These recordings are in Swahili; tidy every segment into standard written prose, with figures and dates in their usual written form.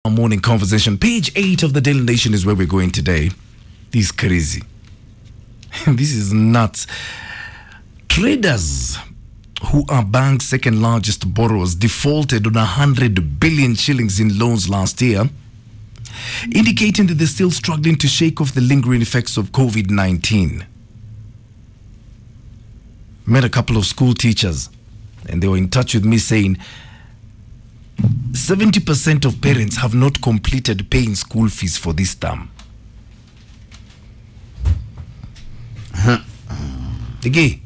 Our morning conversation. Page 8 of the Daily Nation is where we're going today. This is crazy. This is nuts. Traders, who are bank's second largest borrowers, defaulted on 100 billion shillings in loans last year, indicating that they're still struggling to shake off the lingering effects of COVID-19. Met a couple of school teachers, and they were in touch with me saying 70% of parents have not completed paying school fees for this term. The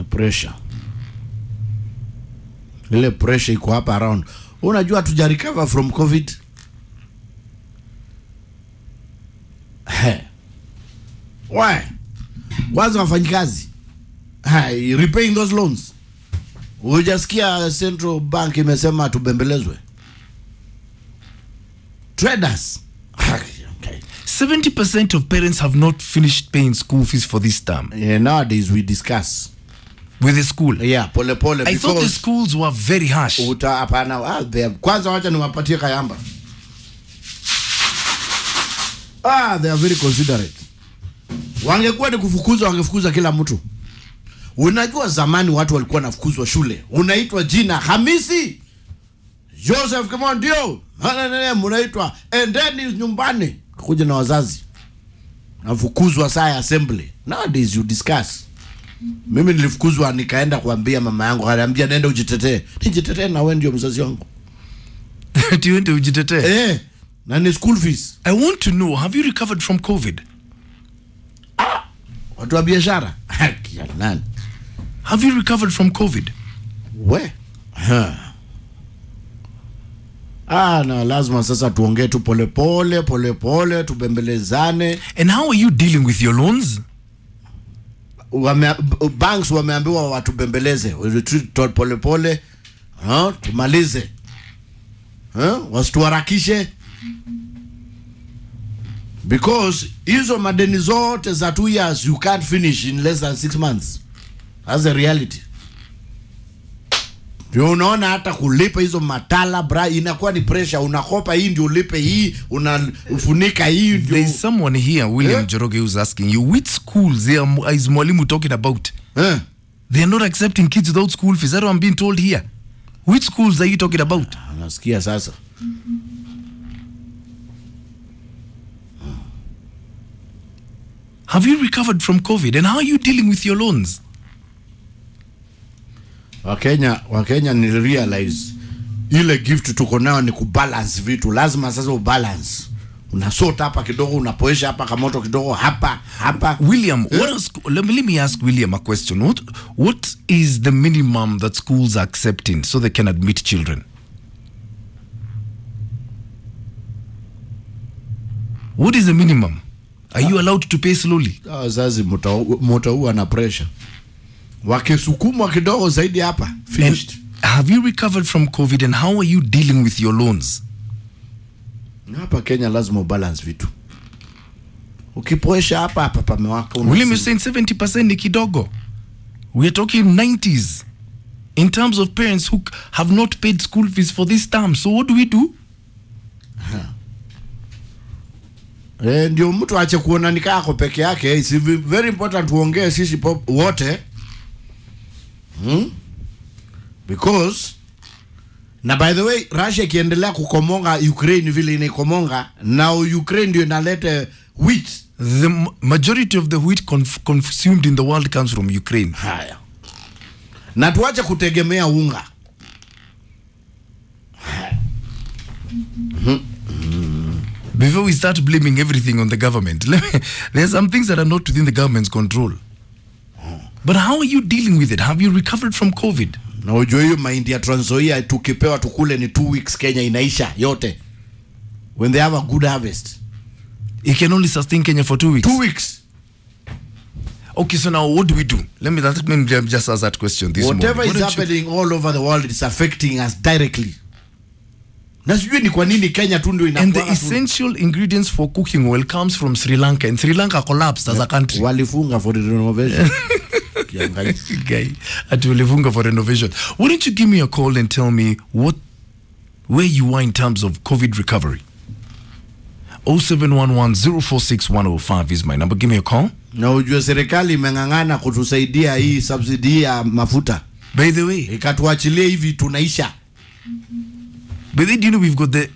pressure. Ile pressure iko hapa around. Unajua tuja recover from COVID. Why? Kwanza wafanyikazi. Repaying those loans. Ujasikia Central Bank imesema tubembelezwe. Traders. Okay. 70% of parents have not finished paying school fees for this term. Yeah, nowadays we discuss with the school. Yeah, pole. I thought the schools were very harsh. Kwanza wacha niwapatie Kayamba. They are very considerate. Wangekuwa ni kufukuza, wangefukuza kila mtu. Unajua zamani watu walikuwa nafukuzwa shule. Unaitwa jina Hamisi Joseph Kimondio. Unaitwa endeni nyumbani. Kuja na wazazi. Nafukuzwa saa ya assembly. Nowadays you discuss. Mimi nilifukuzwa nikaenda kuambia mama yangu, akaniambia nenda ujitetee. Nijitetee na wewe ndio mzazi wangu. Tuende ujitetee. Na ni school fees. I want to know, have you recovered from COVID? Watu wa biashara. Nani? Have you recovered from COVID? We? Na lazima sasa tuongee tu pole tubembelezane. And how are you dealing with your loans? Banks wameambiwa watu bembeleze. Retreat pole. Tumalize. Wasituharakishe. Because hizo madeni zote za 2 years you can't finish in less than 6 months. That's the reality. Ndio unaona hata kulipa hizo matala inakuwa ni pressure. Unakopa hii ndio ulipe hii, unafunika hii ndio. There is someone here, William Joroge, who's asking you, which schools is Mwalimu talking about? They are not accepting kids without school fees. That's what I'm being told here. Which schools are you talking about? Nasikia sasa. Have you recovered from COVID? And how are you dealing with your loans? Wakenya ni realize ile gift tuko nayo ni kubalance vitu. Lazima sasa ubalance. Unasota hapa kidogo, unapoesha hapa kamoto kidogo, hapa. William, let me ask William a question. What is the minimum that schools are accepting so they can admit children? What is the minimum? Are you allowed to pay slowly? Zazi moto huwa na pressure. Wakisukumwa kidogo zaidi hapa, finished. Have you recovered from COVID and how are you dealing with your loans? Hapa Kenya lazima balance vitu. Ukipoesha hapa pamewaka. William is saying 70% ni kidogo. We are talking 90s in terms of parents who have not paid school fees for this term. So what do we do? Ndio mtu aache kuona nikako peke yake. It's very important tuongee sisi wote. Because na by the way, Russia kiendelea kukomonga Ukraine vile inaikomonga, now Ukraine ndio inaleta wheat. The majority of the wheat consumed in the world comes from Ukraine. Haya. Na tuache kutegemea unga. Before we start blaming everything on the government, there are some things that are not within the government's control. But how are you dealing with it? Have you recovered from COVID? Na ujue hiyo mahindi ya Trans Nzoia tukipewa tukule ni 2 weeks Kenya inaisha yote. When they have a good harvest. It can only sustain Kenya for 2 weeks. 2 weeks. Okay, so now what do we do? Let me just ask that question this morning. Whatever is happening all over the world is affecting us directly. Na sijui ni kwa nini Kenya tu ndio inakuwa. And the essential ingredients for cooking oil comes from Sri Lanka, and Sri Lanka collapsed as a country. Walifunga for the renovation. Guy, at Ulifunga for renovation. Why don't you give me a call and tell me what where you are in terms of COVID recovery. 0711-046-105 is my number. Give me a call. Na ujue serikali imeng'ang'ana kutusaidia hii subsidy ya mafuta. By the way, ikatuachilia hivi tunaisha. But then, do you know we've got the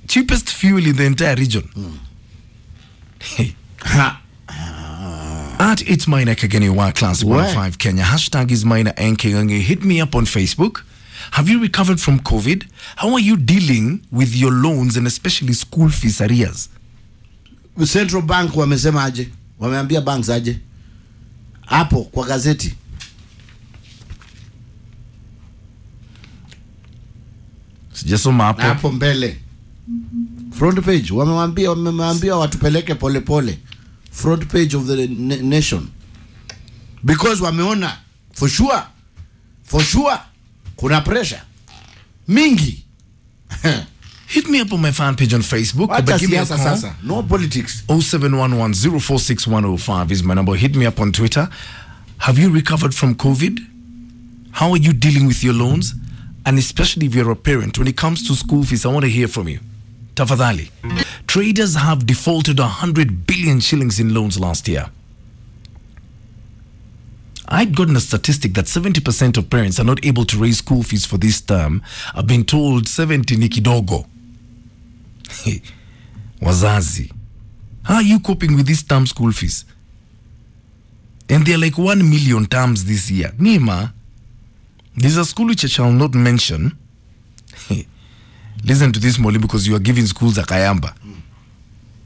cheapest fuel in the entire region? At It's Minor Kageni Classic 105 Kenya. Hashtag is Minor Nkengange. Hit me up on Facebook. Have you recovered from COVID? How are you dealing with your loans and especially school fees arrears? Central Bank wamesema aje? Wameambia banks aje? Hapo kwa gazeti. Sijasoma hapo mbele. Front page wamewaambia watupeleke pole pole. Front page of the nation. Because wameona for sure kuna pressure mingi. Hit me up on my fan page on Facebook. But give me a call. Sasa. No politics. 0711-046-105 is my number. Hit me up on Twitter. Have you recovered from COVID? How are you dealing with your loans? And especially if you're a parent, when it comes to school fees, I want to hear from you. Tafadhali. Traders have defaulted 100 billion shillings in loans last year. I'd gotten a statistic that 70% of parents are not able to raise school fees for this term. I've been told 70 ni kidogo. Wazazi, how are you coping with this term school fees? And they're like 1 million terms this year. Nima, there's a school which I shall not mention. Listen to this, Molly, because you are giving schools a kayamba.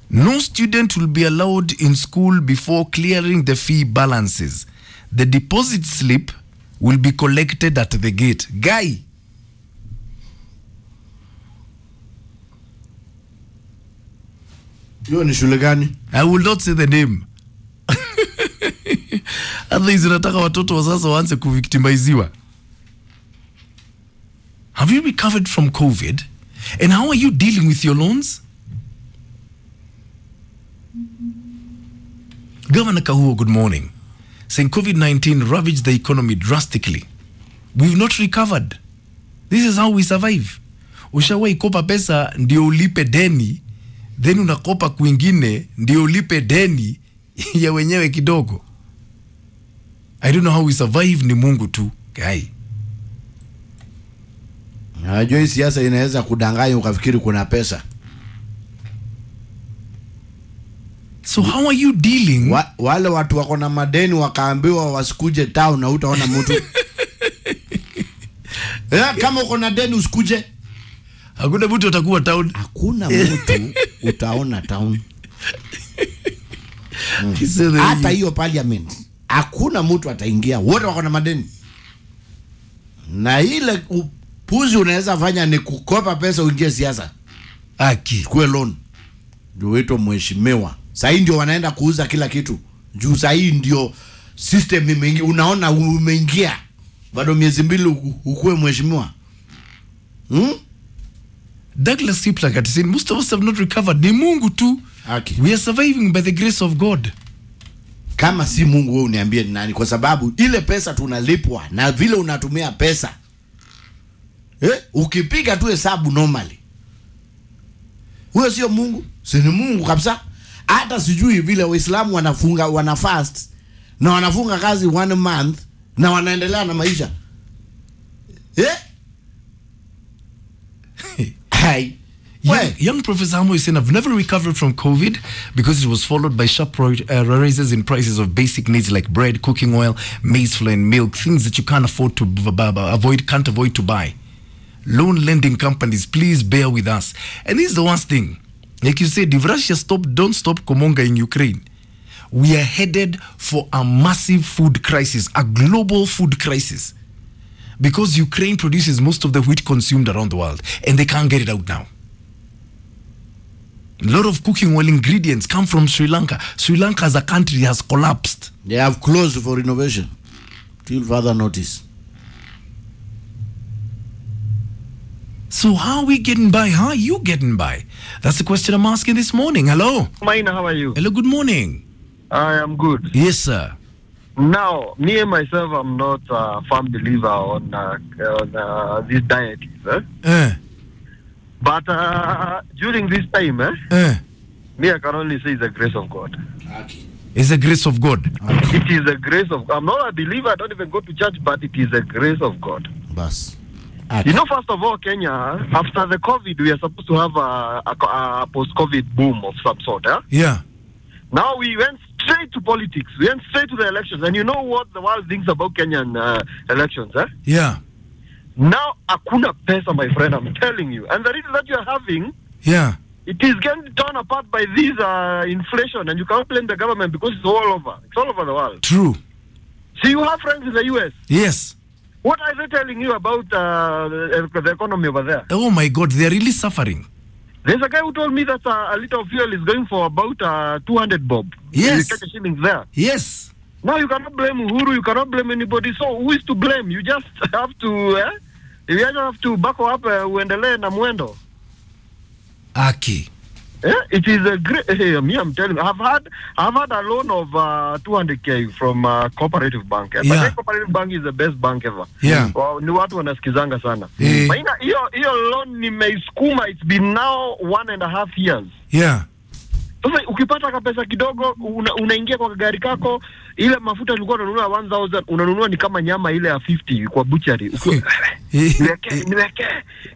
No student will be allowed in school before clearing the fee balances. The deposit slip will be collected at the gate. Guy. Yo ni shule gani? I will not say the name. Otherwise nataka watoto wa sasa waanze kuvictimiziwa. Have you recovered from COVID? And how are you dealing with your loans? Governor Kahuo, good morning. Saying COVID-19 ravaged the economy drastically. We've not recovered. This is how we survive. Ushawahi kopa pesa ndio ulipe deni, then unakopa kwingine ndio ulipe deni ya wenyewe kidogo. I don't know how we survive, ni Mungu tu, guy. Najua hii siasa inaweza kudanganya ukafikiri kuna pesa. So how are you dealing? Wale watu wako na madeni wakaambiwa wasikuje town na utaona mtu. Kama uko na deni usikuje. Hakuna mtu atakuwa town. Hakuna mtu utaona town. Hata hiyo parliament hakuna mtu ataingia. Wote wako na madeni. Na ile upuzi unaweza fanya ni kukopa pesa uingie siasa. Kwa loan. Ndio wetu mheshimiwa. Sasa ndio wanaenda kuuza kila kitu. Juu sasa ndio system imeingia. Unaona umeingia. Bado miezi mbili ukue mheshimiwa. Douglas Siplak said most of us have not recovered. Ni Mungu tu. We are surviving by the grace of God. Kama si Mungu wewe uniambie ni nani, kwa sababu ile pesa tunalipwa na vile unatumia pesa. Ukipiga tu hesabu normally. Huyo sio Mungu, si ni Mungu kabisa. Hata sijui vile Waislamu wana fast na wanafunga kazi 1 month na wanaendelea na maisha. Hey. Young Professor Hamo is saying, I've never recovered from COVID because it was followed by sharp rises in prices of basic needs like bread, cooking oil, maize flour, and milk, things that you can't afford to can't avoid to buy. Loan lending companies, please bear with us. And this is the worst thing. Like you said, if Russia don't stop Komonga in Ukraine, we are headed for a massive food crisis, a global food crisis. Because Ukraine produces most of the wheat consumed around the world, and they can't get it out now. A lot of cooking oil ingredients come from Sri Lanka. Sri Lanka as a country has collapsed. They have closed for renovation till further notice. So how are we getting by? How are you getting by? That's the question I'm asking this morning. Hello. Maina, how are you? Hello, good morning. I am good. Yes, sir. Now, me and myself, I'm not a firm believer on this diet. But during this time, me, I can only say it's the grace of God. It's the grace of God. It is the grace of God. I'm not a believer. I don't even go to church, but it is the grace of God. Bas. You know, first of all, Kenya, after the COVID, we are supposed to have a post-COVID boom of some sort. Yeah. Now we went straight to politics. We went straight to the elections. And you know what the world thinks about Kenyan elections? Yeah. Now, hakuna pesa, my friend, I'm telling you. And the reason that you're having, Yeah. it is getting torn apart by this inflation. And you can't blame the government because it's all over. It's all over the world. True. So you have friends in the U.S. Yes. What are they telling you about the economy over there? Oh my God, they're really suffering. There's a guy who told me that a liter of fuel is going for about 200 bob. Yes. You catch shillings there. Yes. Now you cannot blame Uhuru, you cannot blame anybody. So who is to blame? You just have to, you just have to back up uendelee na mwendo. Aki. It is a great. Me, I'm telling you, I've had a loan of 200k from Cooperative Bank. But Yeah. Cooperative Bank is the best bank ever. Yeah. Ni watu wanasikizanga sana. Eh. Maana hiyo loan nimeisukuma. It's been now 1.5 years. Yeah. Sasa ukipata kapesa kidogo unaingia kwa gari kako, ile mafuta ulikuwa unanunua 1000 unanunua ni kama nyama ile ya 50 kwa butchery. Niweke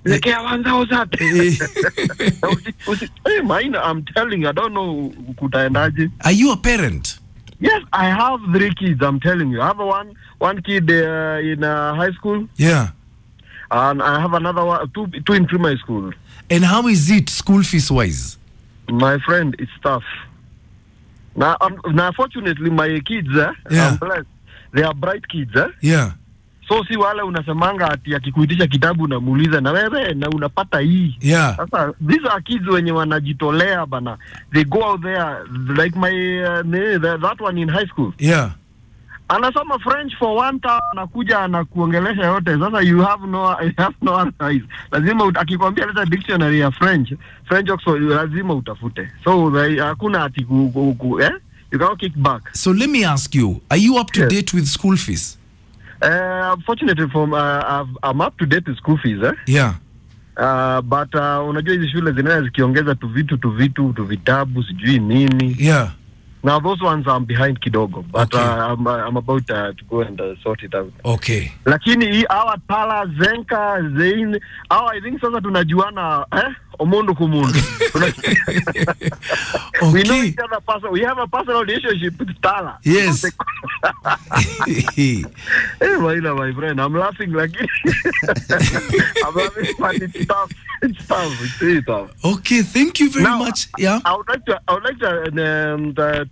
1000. Hey man, I'm telling you, I don't know kutaendaje. Are you a parent? Yes, I have 3 kids, I'm telling you. I have one kid in high school. Yeah. And I have another one, two in primary school. And how is it school fees wise? My friend, it's tough. Now, fortunately, my kids, Yeah. I'm blessed. They are bright kids. Yeah. So si wale unasemanga ati akikuitisha kitabu unamuuliza na wewe na unapata hii. Yeah. Sasa these are kids wenye wanajitolea bana. They go out there like that one in high school. Yeah. Anasoma French for 1 term, anakuja anakuongelesha yote. Sasa you have no advice. Lazima akikwambia leta dictionary ya French Oxford, lazima utafute. So hakuna ati you cannot kick back. So let me ask you, are you up to Yes. date with school fees? Fortunately I'm up to date with school fees. Yeah. But unajua hizi shule zinaenda zikiongeza tu vitu vitabu sijui nini. Yeah. Now those ones I'm behind kidogo, but Okay. I'm about to go and sort it out. Okay. Lakini hii hawa Tala, Zenka, Zain, hawa I think sasa tunajuana omundu kumundu. We know Okay. each other person. We have a personal relationship with Tala. Yes. Hey, my friend, I'm laughing like I'm laughing, but it's tough. It's tough. It's really tough. Okay, thank you very Now, much. Yeah. I would like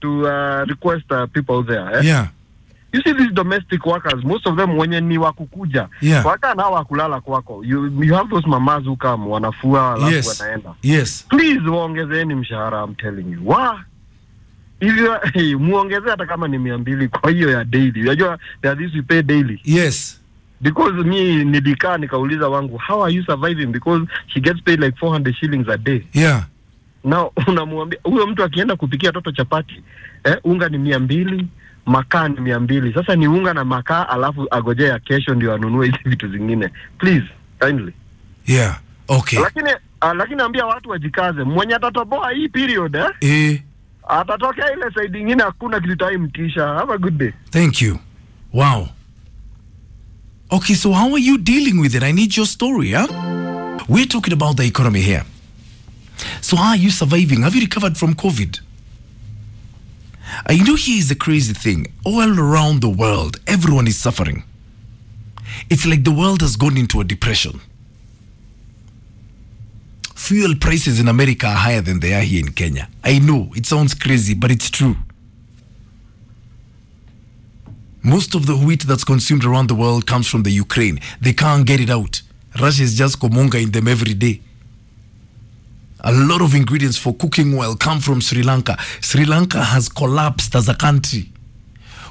to request people there. Yeah. You see these domestic workers, most of them wenye ni wakukuja. Yeah. Waka na wakulala kwako. You have those mamas who come wanafua alafu Yes. wanaenda. Yes. Please waongezeni mshahara, I'm telling you. Hivyo muongeze hata kama ni 200 kwa hiyo ya daily. Unajua there are these we pay daily. Yes. Because me nilikaa nikauliza wangu, how are you surviving? Because she gets paid like 400 shillings a day. Yeah. Now unamwambia huyo mtu akienda kupikia watoto chapati, unga ni 200, makaa ni 200. Sasa ni unga na makaa alafu agojea kesho ndio anunue hizi vitu zingine. Please, kindly. Yeah. Okay. Lakini ambia watu wajikaze. Mwenye atatoboa hii period atatokea ile side nyingine hakuna kitu taimtisha. Have a good day. Thank you. Wow. Okay, so how are you dealing with it? I need your story, huh? We're talking about the economy here. So how are you surviving? Have you recovered from COVID? You know, here's the crazy thing. All around the world, everyone is suffering. It's like the world has gone into a depression. Fuel prices in America are higher than they are here in Kenya. I know, it sounds crazy, but it's true. Most of the wheat that's consumed around the world comes from the Ukraine. They can't get it out. Russia is just komonga in them every day. A lot of ingredients for cooking oil come from Sri Lanka. Sri Lanka has collapsed as a country.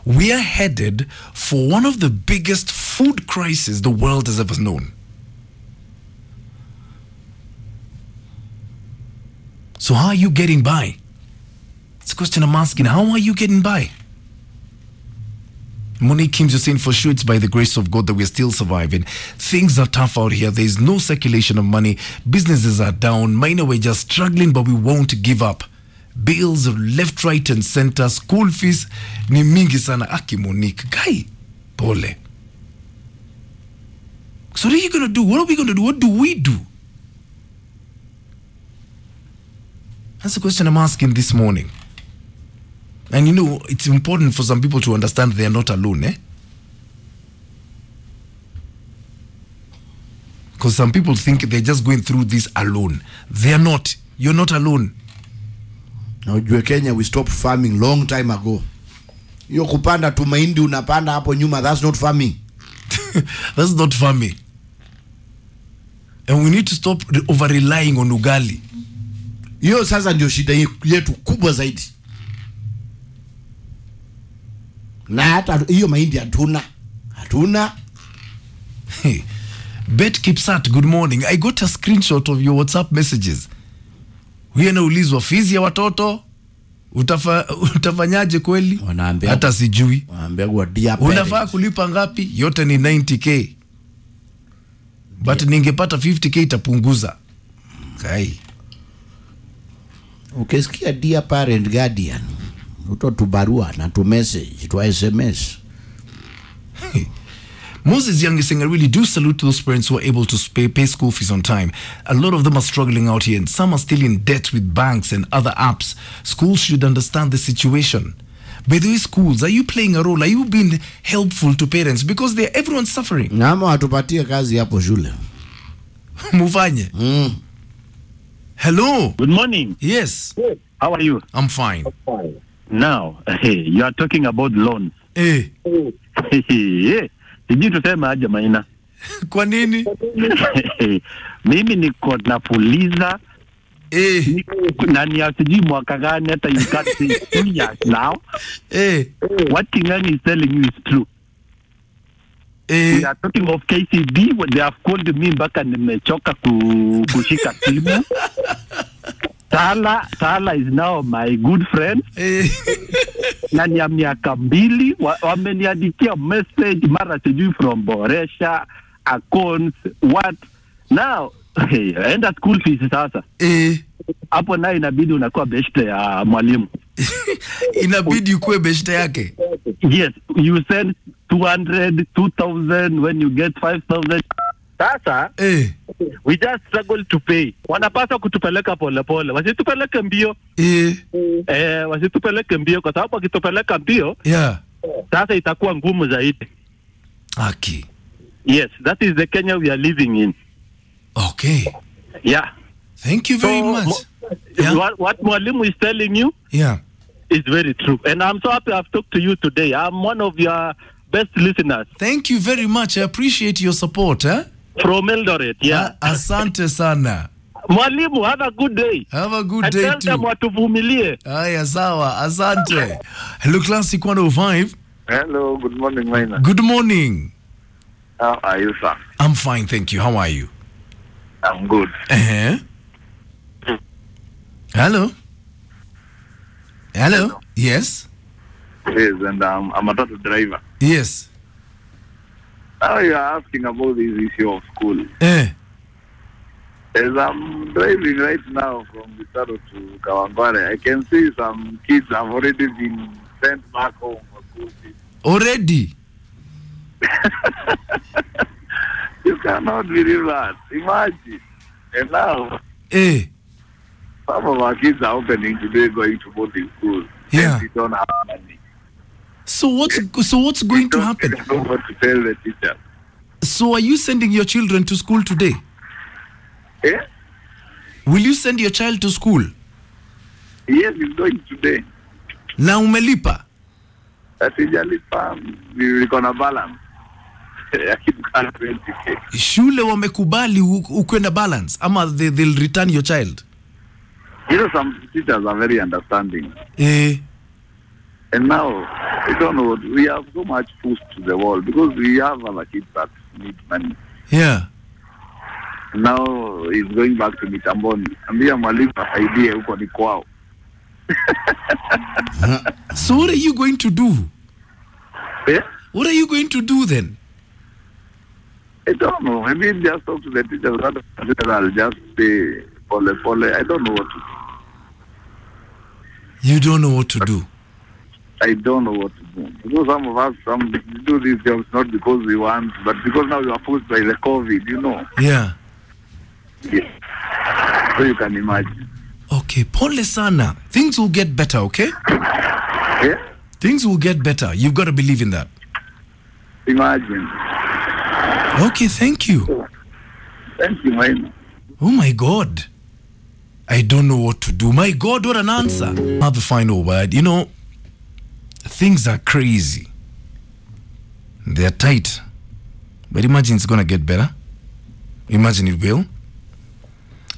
We are headed for one of the biggest food crises the world has ever known. So how are you getting by? It's a question I'm asking. How are you getting by? Monique Kim just saying, for sure it's by the grace of God that we're still surviving. Things are tough out here. There's no circulation of money. Businesses are down. Minor, we're just struggling, but we won't give up. Bills left, right, and center. School fees ni mingi sana. Aki Monique, guy, pole. So what are you going to do? What are we going to do? What do we do? That's the question I'm asking this morning. And you know, it's important for some people to understand they are not alone, eh? Because some people think they're just going through this alone. They are not. You're not alone. Now, Kenya, we stopped farming long time ago. Yo kupanda tu mahindi unapanda hapo nyuma, that's not farming. That's not farming. And we need to stop over-relying on ugali. Yo sasa ndio shida yetu kubwa zaidi. Na hata hiyo mahindi hatuna. Hey, Bet Kipsat, good morning. I got a screenshot of your WhatsApp messages. Huyo naulizwa fizi ya watoto utafanyaje kweli? Wanaambia hata sijui. Wanaambia kwa dia unafaa kulipa ngapi? Yote ni 90k. But ningepata 50k itapunguza. Kai. Ukisikia dear parent guardian, utotubarua na tu message, tu SMS. Moses Young is saying, I really do salute to those parents who are able to pay school fees on time. A lot of them are struggling out here and some are still in debt with banks and other apps. Schools should understand the situation. By the way, schools, are you playing a role? Are you being helpful to parents? Because everyone's suffering. Nama watupatie kazi hapo shule. Mufanye. Hello. Good morning. Yes. How are you? I'm fine. Now, you are talking about loans. Sijui tuseme aje Maina. Kwa nini? Mimi niko napuliza na ni sijui mwaka gani hata you can't say 2 years now. What Kingani is telling you is true. We are talking of KCB, when they have called me back and nimechoka kushika simu. Sala is now my good friend. Na ni ya miaka 2 wameniandikia message mara sijui from Boresha accounts what now. Enda school fees sasa. Hapo nayo inabidi unakuwa beshte ya mwalimu. Inabidi ukue beshte yake. Yes, you send 200, 2000 when you get 5000. Sasa we just struggle to pay. Wanapaswa kutupeleka pole pole. Wasitupeleke mbio. Wasitupeleke mbio kwa sababu wakitupeleka mbio, sasa itakuwa ngumu zaidi. Okay. Yes, that is the Kenya we are living in. Okay. Yeah. Thank you very much. What Mwalimu is telling you is very true. And I'm so happy I've talked to you today. I'm one of your best listeners. Thank you very much. I appreciate your support. From Eldoret, asante sana. Mwalimu, have a good day. Have a good day too. Tell them watuvumilie. Aya, sawa. Asante. Hello, Classic 105. Hello, good morning, Maina. Good morning. How are you, sir? I'm fine, thank you. How are you? I'm good. Hello? Hello? Yes? Yes, and I'm a taxi driver. Yes. Now you are asking about this issue of school. As I'm driving right now from Vitaro to Kawangware, I can see some kids have already been sent back home for school fees. Already? You cannot believe that. Imagine. And now, some of our kids are opening today going to boarding school. Yeah. And we don't have money. So what's going to happen? I don't know what to tell the teacher. So are you sending your children to school today? Yeah? Will you send your child to school? Yes, he's going today. Na umelipa? Sijalipa, we're gonna balance. Shule wamekubali ukwenda balance ama they'll return your child? You know, some teachers are very understanding. And now, I don't know, we have so much push to the wall because we have other kids that need money. Yeah. Now he's going back to Mitamboni. Ambia mwalimu asaidie huko ni kwao. So what are you going to do? What are you going to do then? I don't know. Maybe just talk to the teachers. I'll just say, pole. I don't know what to do. You don't know what to do? I don't know what to do. Because some of us do these jobs not because we want, but because now we are forced by the COVID, you know. Yeah. Yeah. So you can imagine. Okay, pole sana. Things will get better, okay? Yeah? Things will get better. You've got to believe in that. Imagine. Okay, thank you. Thank you, man. Oh my God. I don't know what to do. My God, what an answer. I have a final word. You know, things are crazy. They're tight. But imagine it's going to get better. Imagine it will.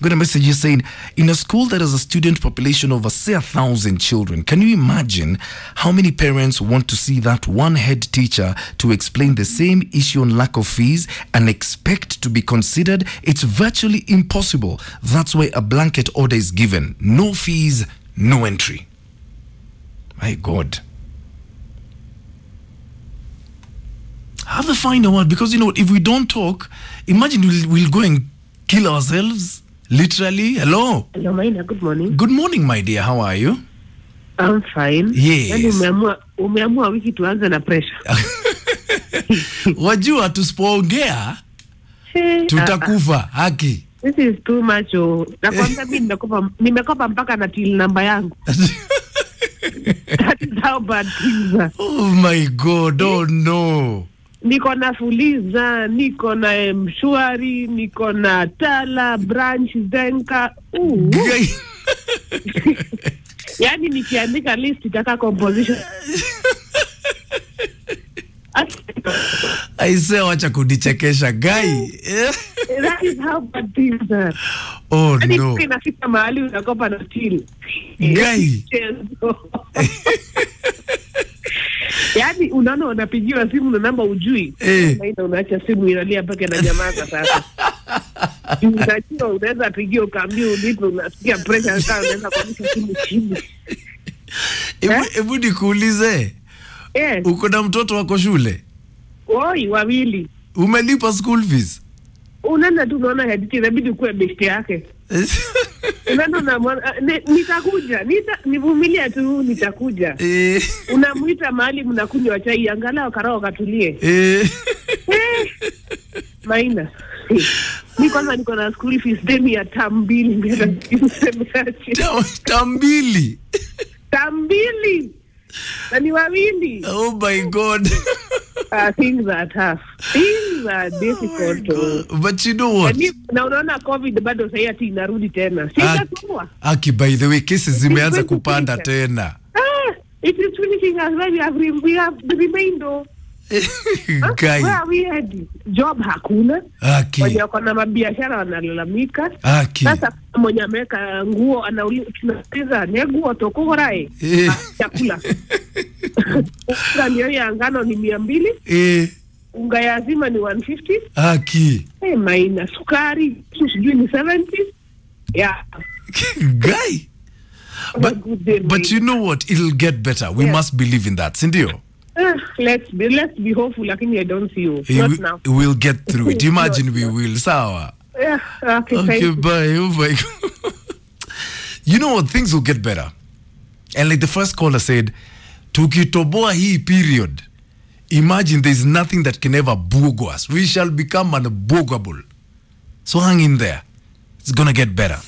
Got a message here saying, in a school that has a student population of, say, 1,000 children, can you imagine how many parents want to see that one head teacher to explain the same issue on lack of fees and expect to be considered? It's virtually impossible. That's why a blanket order is given. No fees, no entry. My God. Have the final word, because, you know, if we don't talk, imagine we'll go and kill ourselves. Literally. Hello. Hello, Maina. Good morning. Good morning, my dear. How are you? I'm fine. Yes. Yani umeamua wiki tuanze na pressure. Wajua tusipoongea tutakufa haki. This is too much. Nakwambia mimi nimekopa mpaka na till namba yangu. That is how bad things are. Oh my God. Oh no. Niko na Fuliza, niko na Mshwari, niko na Tala, Branch, Zenka. Yani nikiandika list itaka composition. I say wacha kudichekesha guy. That is how bad things are. Oh no. Inafika mahali unakopa na till. Guy. Yani unaona unapigiwa simu na namba ujui. Maina unaacha simu inalia mpaka na nyamaza sasa. Unajua unaweza pigia ukaambia ulipo unasikia pressure sana unaweza kuandika simu chini. Hebu nikuulize. Uko na mtoto wako shule? Oi, wawili. Umelipa school fees? Unaenda tu unaona hadithi inabidi kuwe best yake. Unaenda nitakuja, nivumilia tu nitakuja. Unamuita mahali mnakunywa chai angalau karao katulie. Maina. Ni kwanza niko na school fees deni ya tambili mbele tambili. Tambili. Na ni wawili. Oh my God. Things are tough. Things are difficult. But you know what? Na unaona COVID bado sasa ati inarudi tena. Sitakuwa. Aki, by the way, cases zimeanza kupanda tena. It is finishing as well. We have the remainder. Guy. Where we had job hakuna. Aki. Wenye wako na mabiashara wanalalamika. Aki. Sasa mwenye ameweka nguo anauliza tunasikiza ni nguo tokorai. Chakula. Unga niyo ya ngano ni 200. Unga ya zima ni 150. Aki. Maina sukari sijui ni 70. Yeah. Guy. But you know what? It'll get better. We must believe in that. Sindio? Let's be hopeful. Lakini I don't see you. Not now. We'll get through it. Imagine we will. Sawa. Yeah. Okay, bye. Oh my God. You know what? Things will get better. And like the first caller said, tukitoboa hii period, imagine there's nothing that can ever bogo us. We shall become unbogable. So hang in there. It's gonna get better.